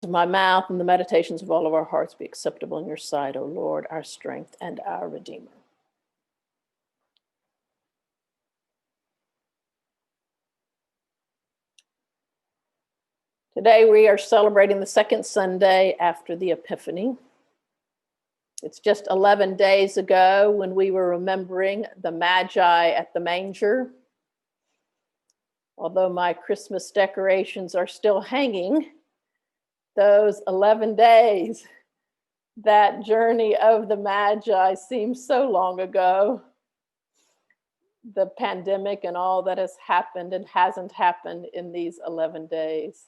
my mouth and the meditations of all of our hearts be acceptable in your sight, O Lord, our strength and our Redeemer. Today we are celebrating the second Sunday after the Epiphany. It's just 11 days ago when we were remembering the Magi at the manger. Although my Christmas decorations are still hanging, those 11 days, that journey of the Magi seems so long ago. The pandemic and all that has happened and hasn't happened in these 11 days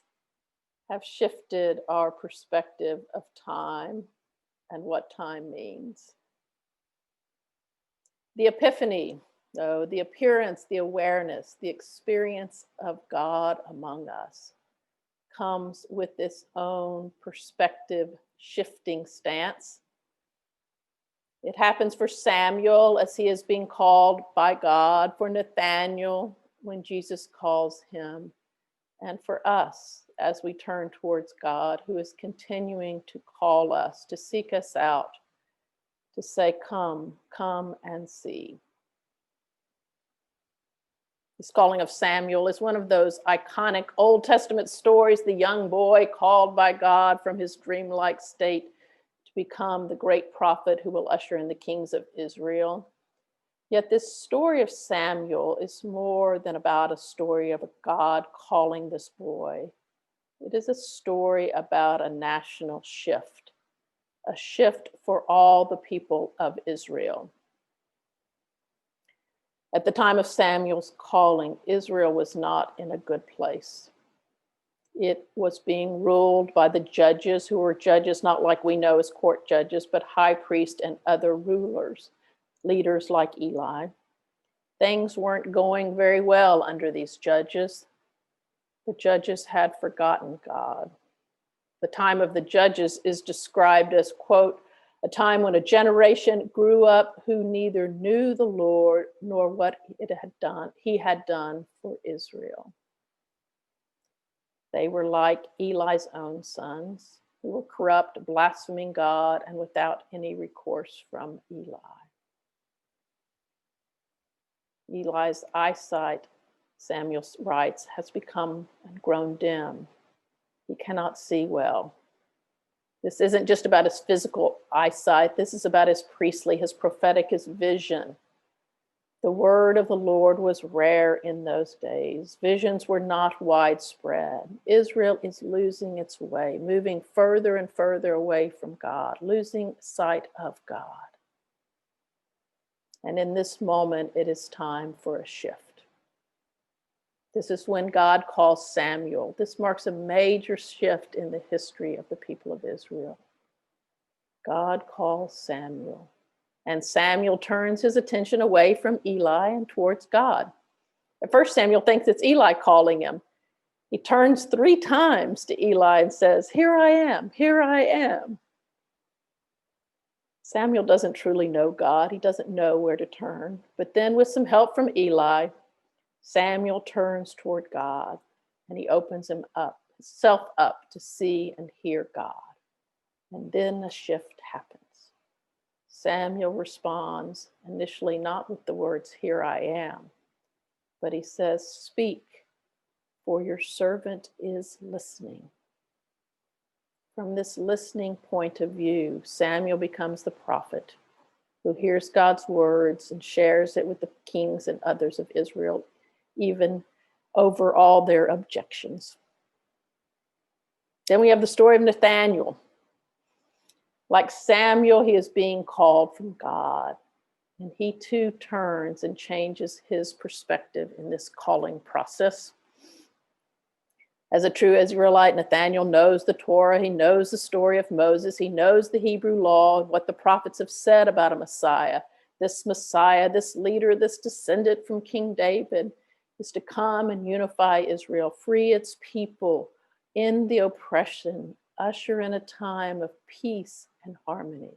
have shifted our perspective of time and what time means. The Epiphany, though, the appearance, the awareness, the experience of God among us comes with its own perspective shifting stance. It happens for Samuel as he is being called by God, for Nathanael when Jesus calls him, and for us as we turn towards God, who is continuing to call us, to seek us out, to say, come, come and see. This calling of Samuel is one of those iconic Old Testament stories, the young boy called by God from his dreamlike state to become the great prophet who will usher in the kings of Israel. Yet this story of Samuel is more than about a story of a God calling this boy. It is a story about a national shift, a shift for all the people of Israel. At the time of Samuel's calling, Israel was not in a good place. It was being ruled by the judges, who were judges not like we know as court judges, but high priest and other rulers, leaders like Eli. Things weren't going very well under these judges. The judges had forgotten God. The time of the judges is described as, quote, a time when a generation grew up who neither knew the Lord nor what he had done for Israel. They were like Eli's own sons, who were corrupt, blaspheming God, and without any recourse from Eli. Eli's eyesight, Samuel writes, has become and grown dim. He cannot see well. This isn't just about his physical eyesight. This is about his priestly, his prophetic, his vision. The word of the Lord was rare in those days. Visions were not widespread. Israel is losing its way, moving further and further away from God, losing sight of God. And in this moment, it is time for a shift. This is when God calls Samuel. This marks a major shift in the history of the people of Israel. God calls Samuel, and Samuel turns his attention away from Eli and towards God. At first, Samuel thinks it's Eli calling him. He turns 3 times to Eli and says, "Here I am, here I am." Samuel doesn't truly know God. He doesn't know where to turn. But then, with some help from Eli, Samuel turns toward God, and he opens himself up to see and hear God. And then a shift happens. Samuel responds, initially not with the words, "Here I am," but he says, "Speak, for your servant is listening." From this listening point of view, Samuel becomes the prophet who hears God's words and shares it with the kings and others of Israel, even over all their objections. Then we have the story of Nathanael. Like Samuel, he is being called from God, and he too turns and changes his perspective in this calling process. As a true Israelite, Nathanael knows the Torah, he knows the story of Moses, he knows the Hebrew law, and what the prophets have said about a Messiah. This Messiah, this leader, this descendant from King David, is to come and unify Israel, free its people in the oppression, usher in a time of peace and harmony.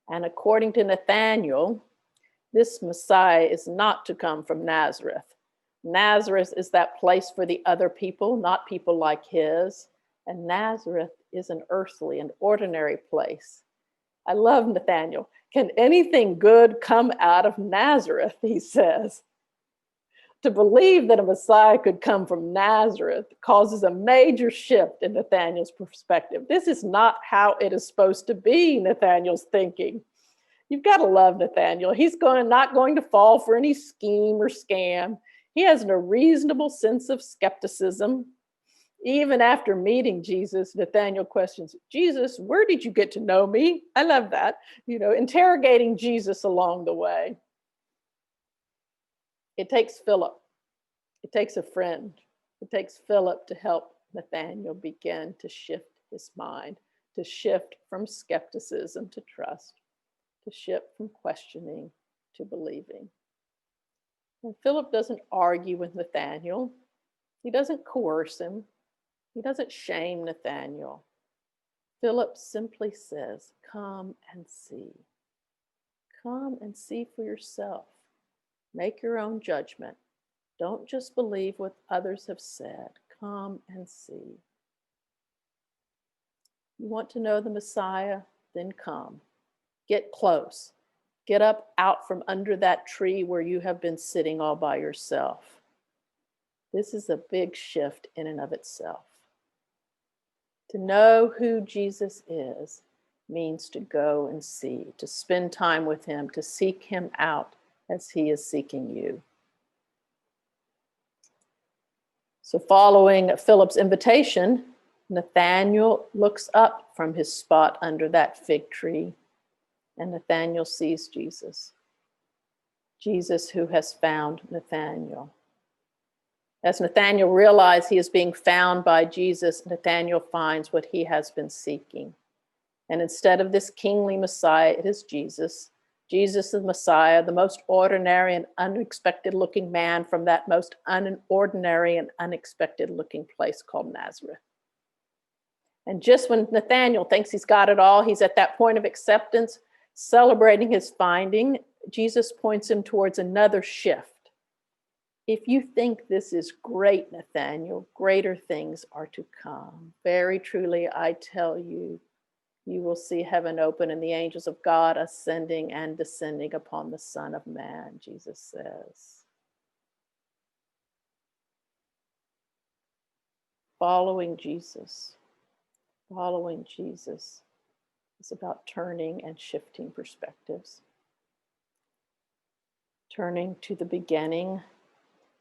And according to Nathanael, this Messiah is not to come from Nazareth. Nazareth is that place for the other people, not people like his. and Nazareth is an earthly and ordinary place. I love Nathanael. Can anything good come out of Nazareth, he says. To believe that a Messiah could come from Nazareth causes a major shift in Nathanael's perspective. This is not how it is supposed to be, Nathanael's thinking. You've got to love Nathanael. He's not going to fall for any scheme or scam. He has a reasonable sense of skepticism. Even after meeting Jesus, Nathanael questions, Jesus, where did you get to know me? I love that. Interrogating Jesus along the way. It takes Philip. It takes a friend. It takes Philip to help Nathanael begin to shift his mind, to shift from skepticism to trust, to shift from questioning to believing. And Philip doesn't argue with Nathanael. He doesn't coerce him. He doesn't shame Nathanael. Philip simply says, come and see. Come and see for yourself. Make your own judgment. Don't just believe what others have said. Come and see. You want to know the Messiah? Then come. Get close. Get up out from under that tree where you have been sitting all by yourself. This is a big shift in and of itself. To know who Jesus is means to go and see, to spend time with him, to seek him out as he is seeking you. So following Philip's invitation, Nathanael looks up from his spot under that fig tree, and Nathanael sees Jesus. Jesus who has found Nathanael. As Nathanael realizes he is being found by Jesus, Nathanael finds what he has been seeking. And instead of this kingly Messiah, it is Jesus. Jesus the Messiah, the most ordinary and unexpected looking man from that most unordinary and unexpected looking place called Nazareth. And just when Nathanael thinks he's got it all, he's at that point of acceptance, celebrating his finding, Jesus points him towards another shift. If you think this is great, Nathanael, greater things are to come. Very truly, I tell you, you will see heaven open and the angels of God ascending and descending upon the Son of Man, Jesus says. Following Jesus is about turning and shifting perspectives. Turning to the beginning,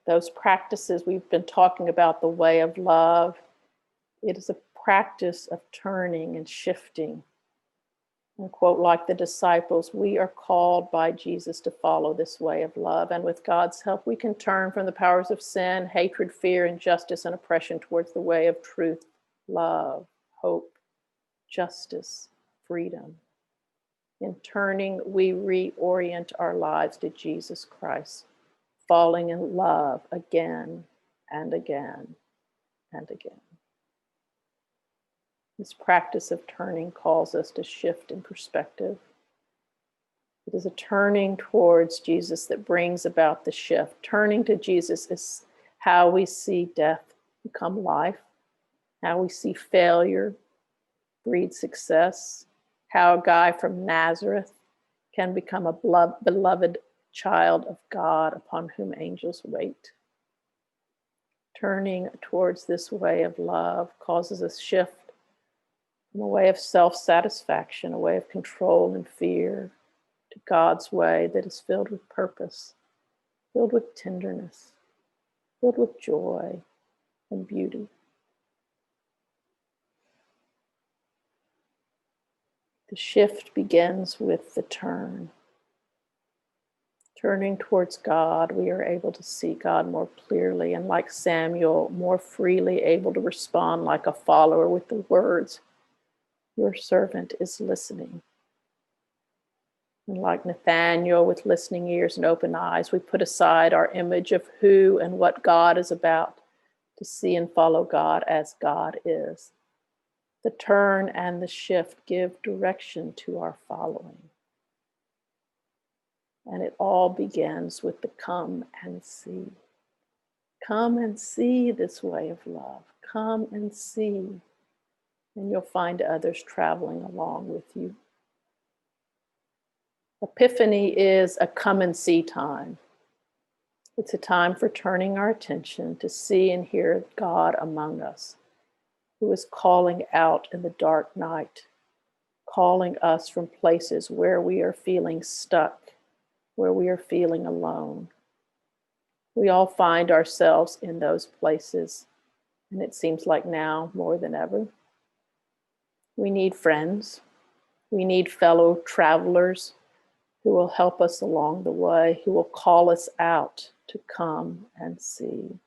those practices we've been talking about, the way of love, it is a practice of turning and shifting. And quote, like the disciples, we are called by Jesus to follow this way of love. And with God's help, we can turn from the powers of sin, hatred, fear, injustice, and oppression towards the way of truth, love, hope, justice, freedom. In turning, we reorient our lives to Jesus Christ, falling in love again and again and again. This practice of turning calls us to shift in perspective. It is a turning towards Jesus that brings about the shift. Turning to Jesus is how we see death become life, how we see failure breed success, how a guy from Nazareth can become a beloved child of God upon whom angels wait. Turning towards this way of love causes a shift from a way of self-satisfaction, a way of control and fear, to God's way that is filled with purpose, filled with tenderness, filled with joy and beauty. The shift begins with the turn. Turning towards God, we are able to see God more clearly, and like Samuel, more freely able to respond like a follower with the words, "Your servant is listening." And like Nathanael, with listening ears and open eyes, we put aside our image of who and what God is about to see and follow God as God is. The turn and the shift give direction to our following. And it all begins with the come and see. Come and see this way of love. Come and see. and you'll find others traveling along with you. Epiphany is a come and see time. It's a time for turning our attention to see and hear God among us, who is calling out in the dark night, calling us from places where we are feeling stuck, where we are feeling alone. We all find ourselves in those places, and it seems like now more than ever. We need friends. We need fellow travelers who will help us along the way, who will call us out to come and see.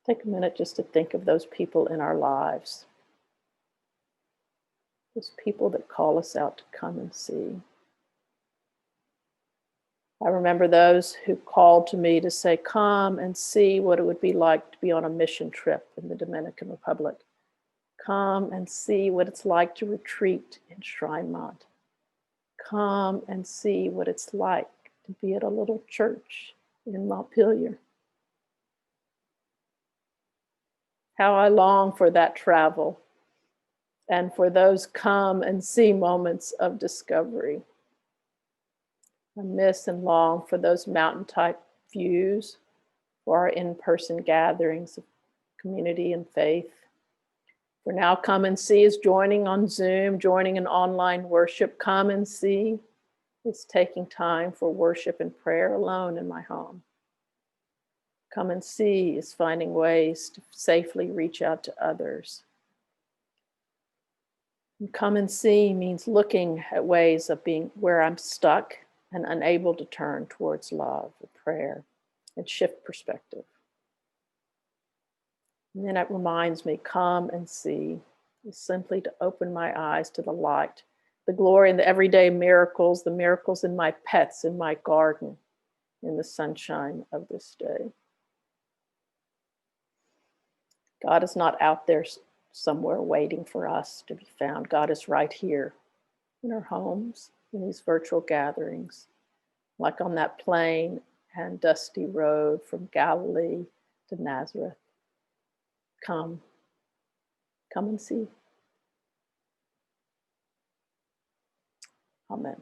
Take a minute just to think of those people in our lives, those people that call us out to come and see. I remember those who called to me to say, come and see what it would be like to be on a mission trip in the Dominican Republic. Come and see what it's like to retreat in Shrinemont. Come and see what it's like to be at a little church in Montpelier. How I long for that travel and for those come and see moments of discovery. I miss and long for those mountain-type views, for our in-person gatherings of community and faith. For now, come and see is joining on Zoom, joining in online worship. Come and see is taking time for worship and prayer alone in my home. Come and see is finding ways to safely reach out to others. And come and see means looking at ways of being where I'm stuck and unable to turn towards love or prayer and shift perspective. And then it reminds me, come and see is simply to open my eyes to the light, the glory and the everyday miracles, the miracles in my pets, in my garden, in the sunshine of this day. God is not out there somewhere waiting for us to be found. God is right here in our homes, in these virtual gatherings, like on that plain and dusty road from Galilee to Nazareth. Come and see. Amen.